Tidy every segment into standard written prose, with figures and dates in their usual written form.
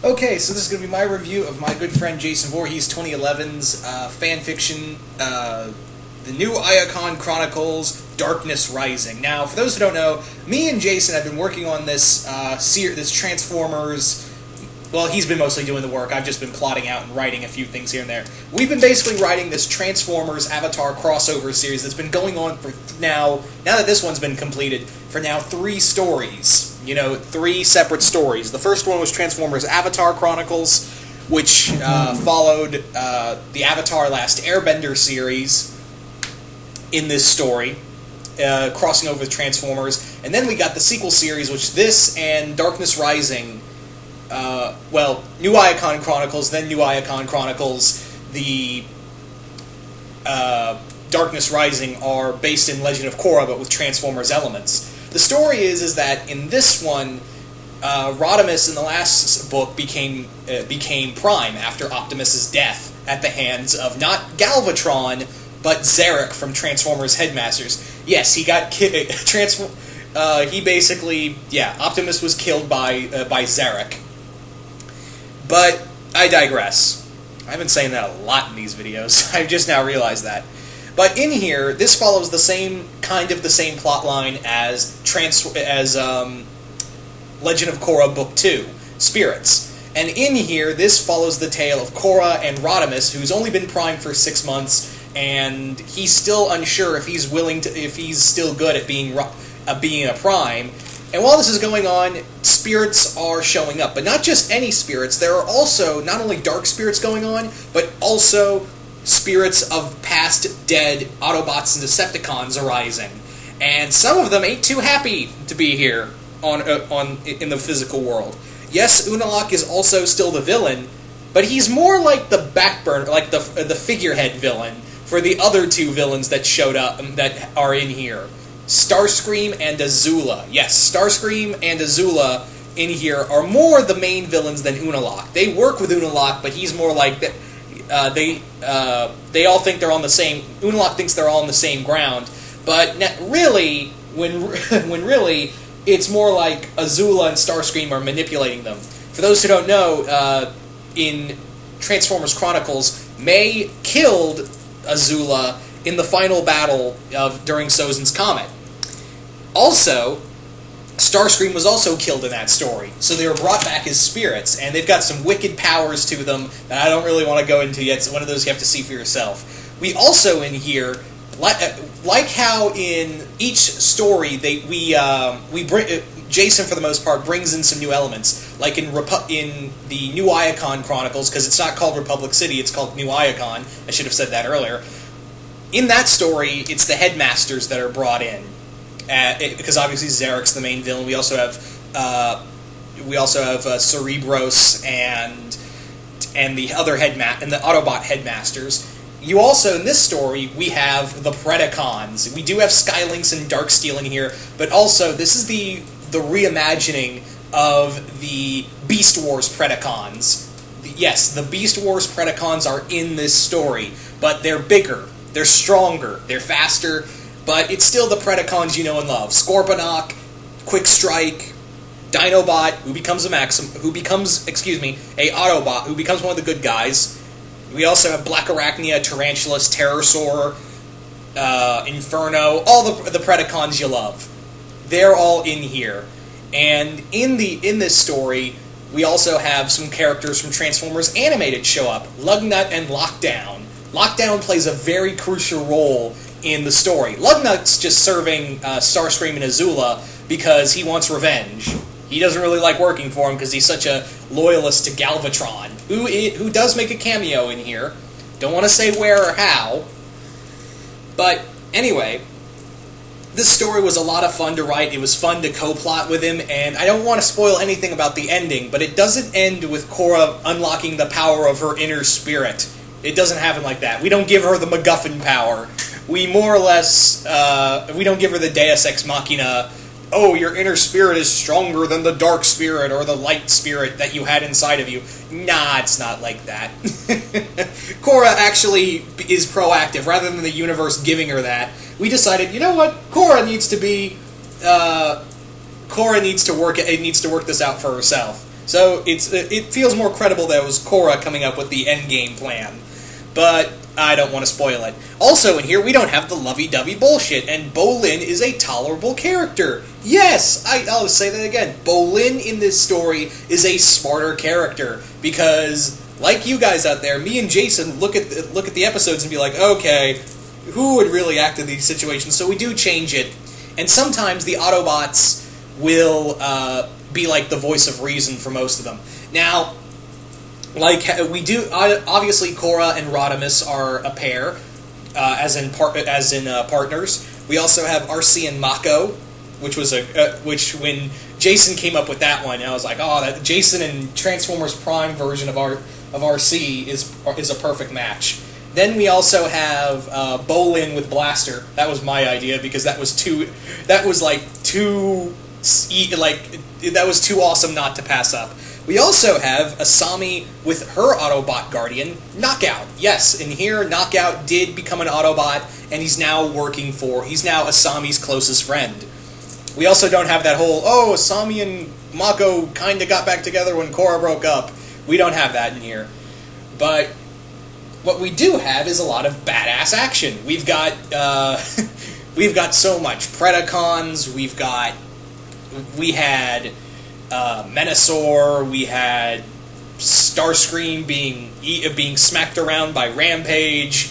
Okay, so this is going to be my review of my good friend Jason Voorhees' 2011's fan fiction, the new Iacon Chronicles, Darkness Rising. Now, for those who don't know, me and Jason have been working on this this Transformers. Well, he's been mostly doing the work. I've just been plotting out and writing a few things here and there. We've been basically writing this Transformers Avatar crossover series that's been going on for now that this one's been completed, for now 3 stories. 3 separate stories. The first one was Transformers Avatar Chronicles, which followed the Avatar Last Airbender series in this story, crossing over with Transformers. And then we got the sequel series, which this and Darkness Rising, New Iacon Chronicles, then New Iacon Chronicles, the Darkness Rising are based in Legend of Korra, but with Transformers elements. The story is that in this one, Rodimus in the last book became Prime after Optimus's death at the hands of not Galvatron, but Zarek from Transformers Headmasters. Yes, he got Optimus was killed by Zarek. But I digress. I've been saying that a lot in these videos. I've just now realized that. But in here, this follows the same plot line as Legend of Korra Book 2, Spirits. And in here, this follows the tale of Korra and Rodimus, who's only been Prime for 6 months, and he's still unsure if he's still good at being a Prime. And while this is going on, spirits are showing up. But not just any spirits. There are also not only dark spirits going on, but also spirits of past dead Autobots and Decepticons arising. And some of them ain't too happy to be here in the physical world. Yes, Unalaq is also still the villain, but he's more like the backburner, like the figurehead villain for the other 2 villains that showed up, that are in here. Starscream and Azula. Yes, Starscream and Azula in here are more the main villains than Unalaq. They work with Unalaq, but he's more like that. They all think they're on the same. Unalaq thinks they're all on the same ground, but really, when really, it's more like Azula and Starscream are manipulating them. For those who don't know, in Transformers Chronicles, May killed Azula in the final battle during Sozin's Comet. Also, Starscream was also killed in that story, so they were brought back as spirits, and they've got some wicked powers to them that I don't really want to go into yet. It's one of those you have to see for yourself. We also in here, like how in each story Jason for the most part brings in some new elements, like in the New Iacon Chronicles, because it's not called Republic City, it's called New Iacon. I should have said that earlier. In that story, it's the headmasters that are brought in, because obviously Zarek's the main villain. We also have Cerebros and the other and the Autobot headmasters. You also, in this story, we have the Predacons. We do have Skylynx and Darksteel in here, but also this is the reimagining of the Beast Wars Predacons. Yes, the Beast Wars Predacons are in this story, but they're bigger. They're stronger, they're faster, but it's still the Predacons you know and love. Scorponok, Quick Strike, Dinobot, who becomes a Autobot, who becomes one of the good guys. We also have Black Arachnia, Tarantulas, Terrorsaur, Inferno, all the Predacons you love. They're all in here. And in this story, we also have some characters from Transformers Animated show up. Lugnut and Lockdown. Lockdown plays a very crucial role in the story. Lugnut's just serving Starscream and Azula because he wants revenge. He doesn't really like working for him because he's such a loyalist to Galvatron, who does make a cameo in here. Don't want to say where or how. But anyway, this story was a lot of fun to write. It was fun to co-plot with him, and I don't want to spoil anything about the ending, but it doesn't end with Korra unlocking the power of her inner spirit. It doesn't happen like that. We don't give her the MacGuffin power. We more or less, we don't give her the Deus Ex Machina, oh, your inner spirit is stronger than the dark spirit or the light spirit that you had inside of you. Nah, it's not like that. Korra actually is proactive. Rather than the universe giving her that, we decided, you know what, Korra needs to work this out for herself. So it feels more credible that it was Korra coming up with the endgame plan. But I don't want to spoil it. Also in here, we don't have the lovey-dovey bullshit, and Bolin is a tolerable character. Yes, I'll say that again. Bolin in this story is a smarter character, because, like you guys out there, me and Jason look at the episodes and be like, okay, who would really act in these situations? So we do change it. And sometimes the Autobots will be like the voice of reason for most of them. Now, like we do, obviously Korra and Rodimus are a pair, as in partners. We also have RC and Mako, which when Jason came up with that one, I was like, oh, that Jason and Transformers Prime version of RC is a perfect match. Then we also have Bolin with Blaster. That was my idea because that was too awesome not to pass up. We also have Asami with her Autobot guardian, Knockout. Yes, in here, Knockout did become an Autobot, and he's now Asami's closest friend. We also don't have that whole, Asami and Mako kind of got back together when Korra broke up. We don't have that in here. But what we do have is a lot of badass action. We've got so much Predacons. We had Menasor. We had Starscream being smacked around by Rampage.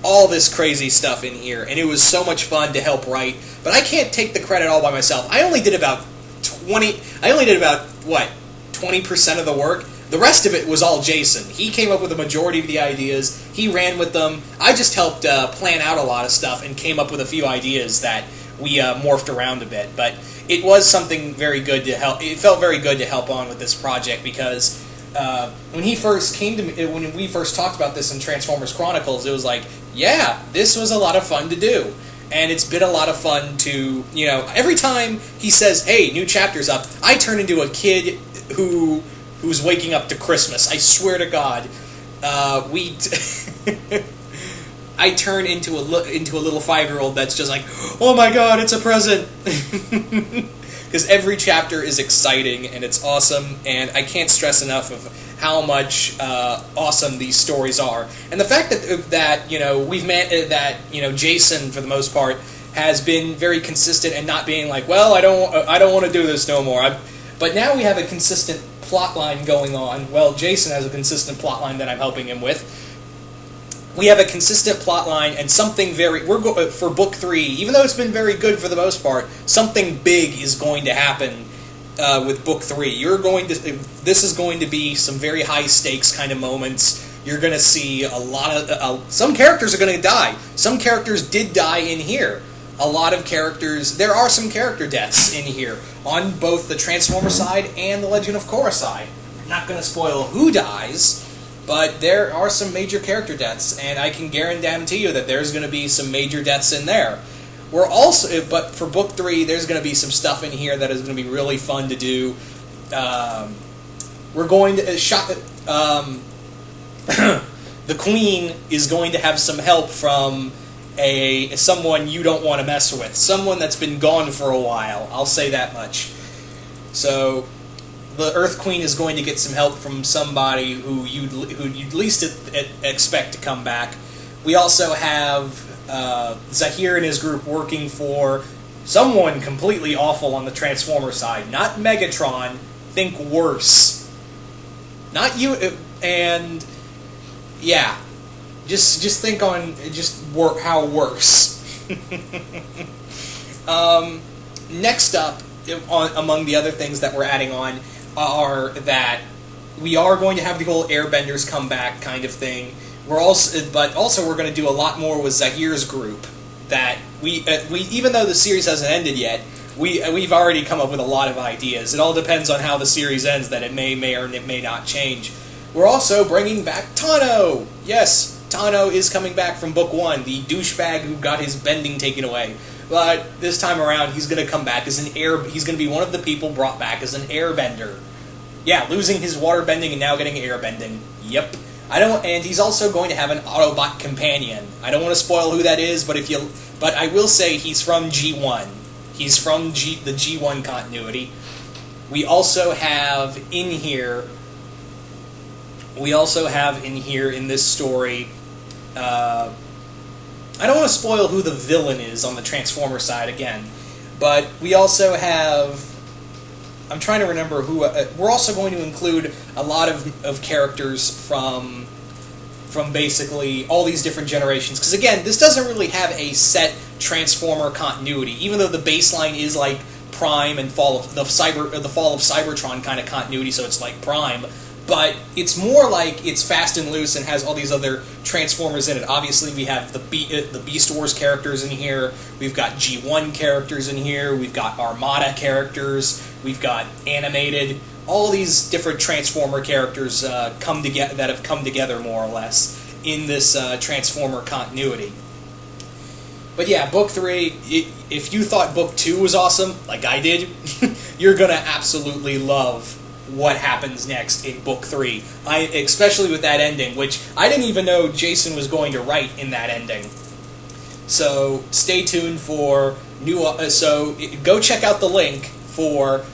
All this crazy stuff in here, and it was so much fun to help write. But I can't take the credit all by myself. I only did about 20% of the work. The rest of it was all Jason. He came up with the majority of the ideas. He ran with them. I just helped plan out a lot of stuff and came up with a few ideas that we morphed around a bit. But it was something very good to help. It felt very good to help on with this project because when he first came to me, when we first talked about this in Transformers Chronicles, it was like, yeah, this was a lot of fun to do. And it's been a lot of fun to, every time he says, hey, new chapter's up, I turn into a kid who's waking up to Christmas. I swear to God. I turn into a little 5-year-old that's just like, oh my God, it's a present. Because every chapter is exciting and it's awesome, and I can't stress enough of how much awesome these stories are. And the fact that Jason, for the most part, has been very consistent and not being like, well, I don't want to do this no more. But now we have a consistent plot line going on. Well, Jason has a consistent plot line that I'm helping him with. We have a consistent plot line and something for book 3, even though it's been very good for the most part, something big is going to happen with book 3. This is going to be some very high stakes kind of moments. You're going to see a lot of some characters are going to die. Some characters did die in here. A lot of characters. There are some character deaths in here on both the Transformer side and the Legend of Korra side. I'm not going to spoil who dies. But there are some major character deaths, and I can guarantee you that there's going to be some major deaths in there. But for book 3, there's going to be some stuff in here that is going to be really fun to do. We're going to the Queen is going to have some help from someone you don't want to mess with, someone that's been gone for a while. I'll say that much. So the Earth Queen is going to get some help from somebody who you'd least expect to come back. We also have Zahir and his group working for someone completely awful on the Transformer side. Not Megatron, think worse. Not you, and yeah, just think on how worse. Next up, among the other things that we're adding on, are that we are going to have the whole Airbenders come back kind of thing. But also we're going to do a lot more with Zahir's group. That we even though the series hasn't ended yet, we've already come up with a lot of ideas. It all depends on how the series ends. That it may or it may not change. We're also bringing back Tano. Yes, Tano is coming back from book 1, the douchebag who got his bending taken away. But this time around, he's going to come back as he's going to be one of the people brought back as an airbender. Yeah, losing his water bending and now getting airbending. Yep. And he's also going to have an Autobot companion. I don't want to spoil who that is, but I will say he's from G1. He's from the G1 continuity. We also have in here. In this story. I don't want to spoil who the villain is on the Transformer side again, but we also have. I'm trying to remember who. We're also going to include a lot of characters from basically all these different generations. Because again, this doesn't really have a set Transformer continuity, even though the baseline is like Prime and fall of Cybertron kind of continuity. So it's like Prime, but it's more like it's fast and loose and has all these other Transformers in it. Obviously, we have the Beast Wars characters in here. We've got G1 characters in here. We've got Armada characters. We've got animated. All these different Transformer characters that have come together more or less in this Transformer continuity. But yeah, Book 3, if you thought Book 2 was awesome, like I did, you're going to absolutely love what happens next in Book 3. Especially with that ending, which I didn't even know Jason was going to write in that ending. So stay tuned for so go check out the link for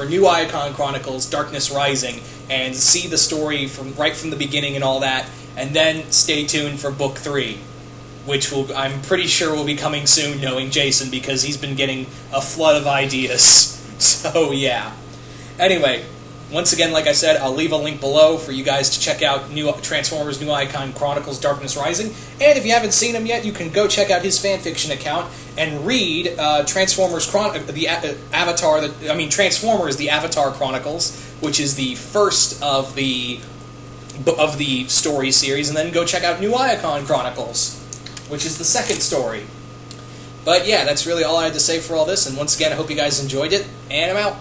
New Iacon Chronicles, Darkness Rising, and see the story right from the beginning and all that, and then stay tuned for Book 3, which I'm pretty sure will be coming soon, knowing Jason, because he's been getting a flood of ideas. So, yeah. Anyway, once again, like I said, I'll leave a link below for you guys to check out Transformers New Iacon Chronicles Darkness Rising. And if you haven't seen him yet, you can go check out his fanfiction account and read Transformers the Avatar Chronicles, which is the first of the story series, and then go check out New Iacon Chronicles, which is the second story. But yeah, that's really all I had to say for all this, and once again, I hope you guys enjoyed it, and I'm out.